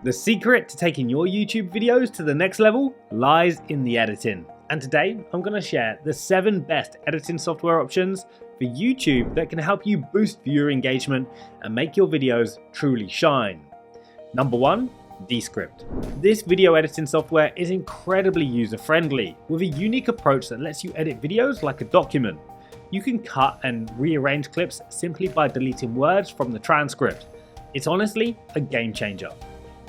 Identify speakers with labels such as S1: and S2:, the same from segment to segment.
S1: The secret to taking your YouTube videos to the next level lies in the editing. And today I'm going to share the 7 best editing software options for YouTube that can help you boost viewer engagement and make your videos truly shine. Number 1, Descript. This video editing software is incredibly user-friendly with a unique approach that lets you edit videos like a document. You can cut and rearrange clips simply by deleting words from the transcript. It's honestly a game changer.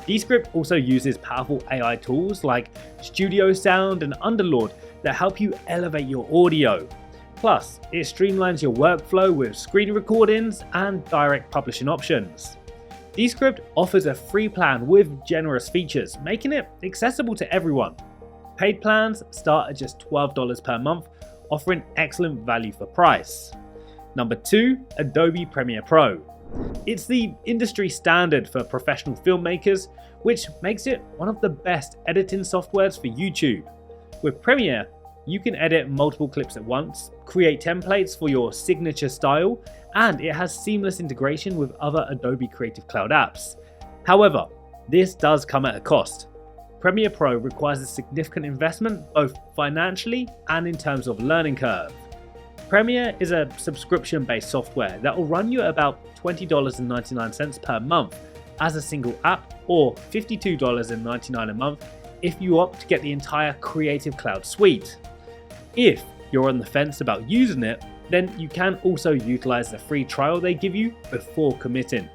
S1: Descript also uses powerful AI tools like Studio Sound and Underlord that help you elevate your audio. Plus, it streamlines your workflow with screen recordings and direct publishing options. Descript offers a free plan with generous features, making it accessible to everyone. Paid plans start at just $12 per month, offering excellent value for price. Number 2, Adobe Premiere Pro. It's the industry standard for professional filmmakers, which makes it one of the best editing softwares for YouTube. With Premiere, you can edit multiple clips at once, create templates for your signature style, and it has seamless integration with other Adobe Creative Cloud apps. However, this does come at a cost. Premiere Pro requires a significant investment both financially and in terms of learning curve. Premiere is a subscription-based software that will run you at about $20.99 per month as a single app, or $52.99 a month if you opt to get the entire Creative Cloud suite. If you're on the fence about using it, then you can also utilize the free trial they give you before committing.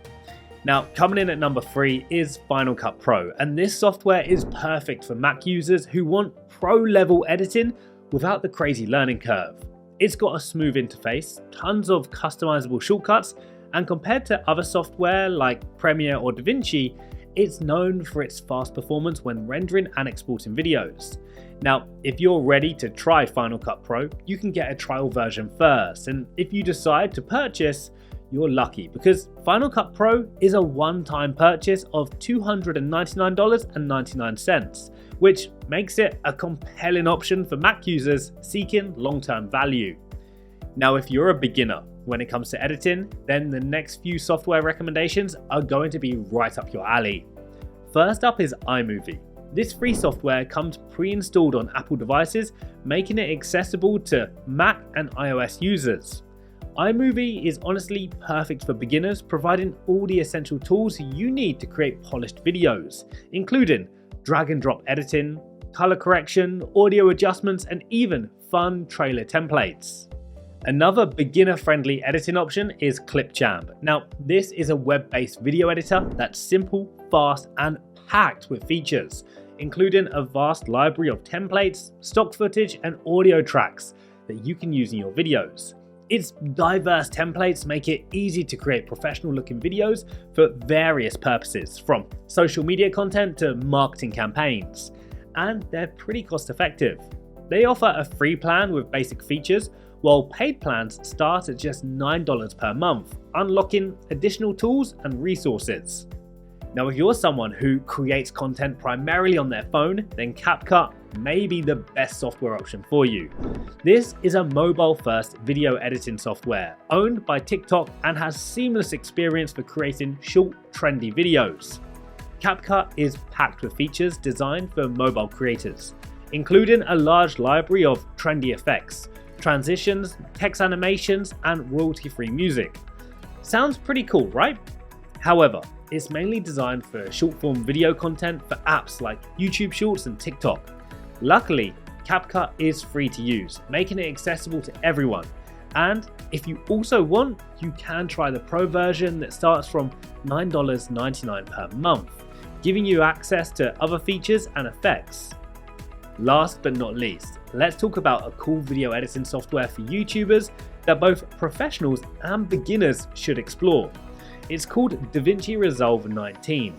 S1: Now, coming in at number 3 is Final Cut Pro, and this software is perfect for Mac users who want pro-level editing without the crazy learning curve. It's got a smooth interface, tons of customizable shortcuts, and compared to other software like Premiere or DaVinci, it's known for its fast performance when rendering and exporting videos. Now, if you're ready to try Final Cut Pro, you can get a trial version first, and if you decide to purchase, you're lucky because Final Cut Pro is a one-time purchase of $299.99, which makes it a compelling option for Mac users seeking long-term value. Now, if you're a beginner when it comes to editing, then the next few software recommendations are going to be right up your alley. First up is iMovie. This free software comes pre-installed on Apple devices, making it accessible to Mac and iOS users. iMovie is honestly perfect for beginners, providing all the essential tools you need to create polished videos, including drag and drop editing, color correction, audio adjustments, and even fun trailer templates. Another beginner-friendly editing option is Clipchamp. Now, this is a web-based video editor that's simple, fast, and packed with features, including a vast library of templates, stock footage, and audio tracks that you can use in your videos. Its diverse templates make it easy to create professional-looking videos for various purposes, from social media content to marketing campaigns, and they're pretty cost-effective. They offer a free plan with basic features, while paid plans start at just $9 per month, unlocking additional tools and resources. Now, if you're someone who creates content primarily on their phone, then Capcut may be the best software option for you. This is a mobile-first video editing software owned by TikTok and has seamless experience for creating short, trendy videos. Capcut is packed with features designed for mobile creators, including a large library of trendy effects, transitions, text animations, and royalty-free music. Sounds pretty cool, right? However, it's mainly designed for short-form video content for apps like YouTube Shorts and TikTok. Luckily, Capcut is free to use, making it accessible to everyone. And if you also want, you can try the Pro version that starts from $9.99 per month, giving you access to other features and effects. Last but not least, let's talk about a cool video editing software for YouTubers that both professionals and beginners should explore. It's called DaVinci Resolve 19,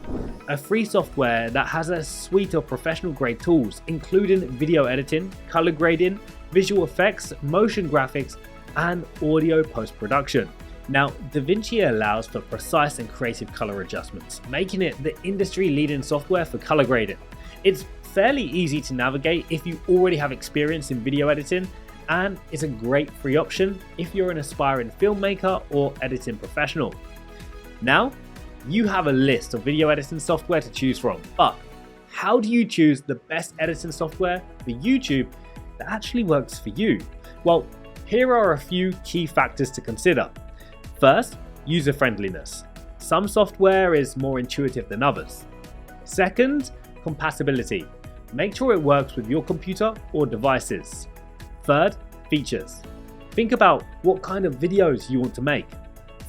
S1: a free software that has a suite of professional-grade tools, including video editing, color grading, visual effects, motion graphics, and audio post-production. Now, DaVinci allows for precise and creative color adjustments, making it the industry-leading software for color grading. It's fairly easy to navigate if you already have experience in video editing, and it's a great free option if you're an aspiring filmmaker or editing professional. Now, you have a list of video editing software to choose from, but how do you choose the best editing software for YouTube that actually works for you? Well, here are a few key factors to consider. First, user friendliness. Some software is more intuitive than others. Second, compatibility. Make sure it works with your computer or devices. Third, features. Think about what kind of videos you want to make.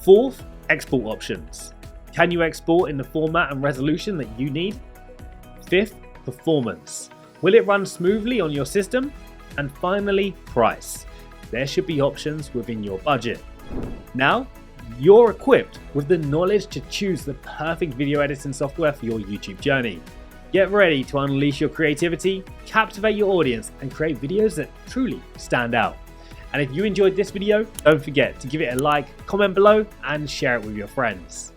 S1: Fourth, export options. Can you export in the format and resolution that you need? Fifth, performance. Will it run smoothly on your system? And finally, price. There should be options within your budget. Now, you're equipped with the knowledge to choose the perfect video editing software for your YouTube journey. Get ready to unleash your creativity, captivate your audience, and create videos that truly stand out. And if you enjoyed this video, don't forget to give it a like, comment below, and share it with your friends.